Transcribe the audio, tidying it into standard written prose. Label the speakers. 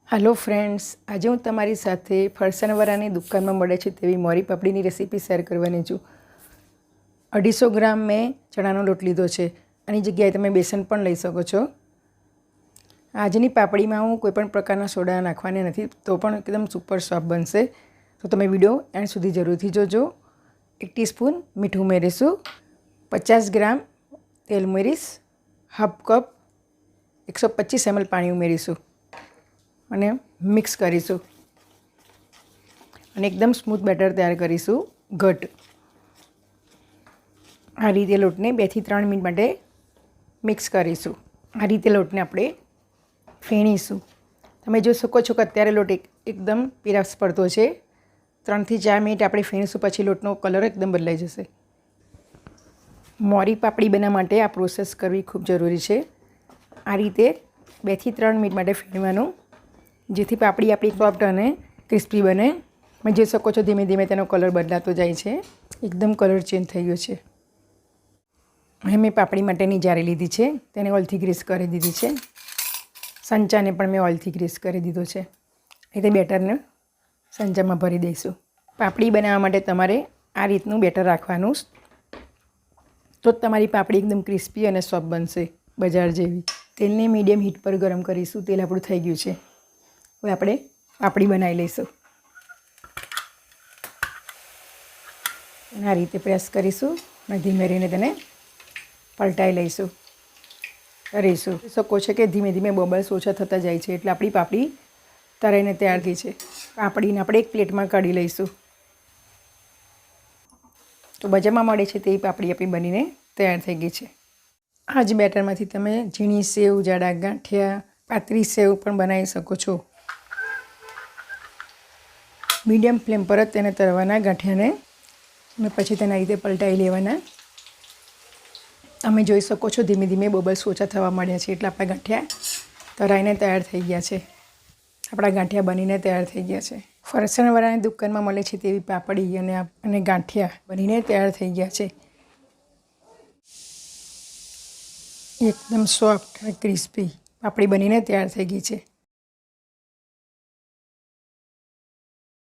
Speaker 1: Hello friends, आज हूँ तमारी साथे फरसाणवाळानी दुकान में मळे छे तेवी मोरी पापड़ीनी रेसिपी शेर करवानी छूं। 250 ग्राम में चणानो लोट लीधो छे। आनी जग्याए तमे बेसन पण लई शको छो। आजनी पापड़ीमां हूँ कोईपण प्रकारना सोडा नाखवानी नथी, तो पण एकदम सुपर सॉफ्ट बनशे। तो तमे विडियो एंड सुधी जरूरथी जोजो। 1 टीस्पून मीठुं उमेरीशुं, 50 ग्राम तेल उमेरीश, हाफ कप 125 ml पाणी उमेरीशुं અને મિક્સ કરીશું અને એકદમ સ્મૂથ બેટર તૈયાર કરીશું। ઘટ આ રીતે લોટને 2 થી 3 મિનિટ માટે મિક્સ કરીશું। આ રીતે લોટને આપણે ફેણીશું। તમે જોઈ શકો છો કે અત્યારે લોટ એકદમ પીરાશ પડતો છે। 3 થી 4 મિનિટ આપણે ફેણીશું, પછી લોટનો કલર એકદમ બદલાઈ જશે। મોરી પાપડી બનાવવા માટે આ પ્રોસેસ કરવી ખૂબ જરૂરી છે। આ રીતે 2 થી 3 મિનિટ માટે ફેણવાનું, જેથી પાપડી આપણી સોફ્ટ અને ક્રિસ્પી બને। તમે જોઈ શકો છો ધીમે ધીમે તેનો કલર બદલાતો જાય છે, એકદમ કલર ચેન્જ થઈ ગયો છે। હવે મેં પાપડી માટેની જારી લીધી છે, તેને ઓઇલથી ગ્રીસ કરી દીધી છે। સંચાને પણ મેં ઓઇલથી ગ્રીસ કરી દીધો છે। એટલે બેટરને સંચામાં ભરી દઈશું। પાપડી બનાવવા માટે તમારે આ રીતનું બેટર રાખવાનું, તો જ તમારી પાપડી એકદમ ક્રિસ્પી અને સોફ્ટ બનશે, બજાર જેવી। તેલને મીડિયમ હીટ પર ગરમ કરીશું। તેલ આપણું થઈ ગયું છે। હવે આપણે પાપડી બનાવી લઈશું। આ રીતે પ્રેસ કરીશું અને ધીમે રહીને તેને પલટાઈ લઈશું, કરીશું। શકો છો કે ધીમે ધીમે બબલ્સ ઓછા થતા જાય છે, એટલે આપણી પાપડી તળાઈને તૈયાર થઈ છે। પાપડીને આપણે એક પ્લેટમાં કાઢી લઈશું। તો બજારમાં મળે છે તેવી પાપડી આપણી બનીને તૈયાર થઈ ગઈ છે। આ જ બેટરમાંથી તમે ઝીણી સેવ, જાડા ગાંઠિયા, પાતળી સેવ પણ બનાવી શકો છો। મીડિયમ ફ્લેમ પર જ તેને તળવાના ગાંઠિયાને, અને પછી તેના રીતે પલટાઈ લેવાના। તમે જોઈ શકો છો ધીમે ધીમે બબલ્સ ઓછા થવા માંડ્યા છે, એટલે આપણા ગાંઠિયા તળાઈને તૈયાર થઈ ગયા છે। આપણા ગાંઠિયા બનીને તૈયાર થઈ ગયા છે। ફરસાણવાળાની દુકાનમાં મળે છે તેવી પાપડી અને ગાંઠિયા બનીને તૈયાર થઈ ગયા છે। એકદમ સોફ્ટ અને ક્રિસ્પી પાપડી બનીને તૈયાર થઈ ગઈ છે।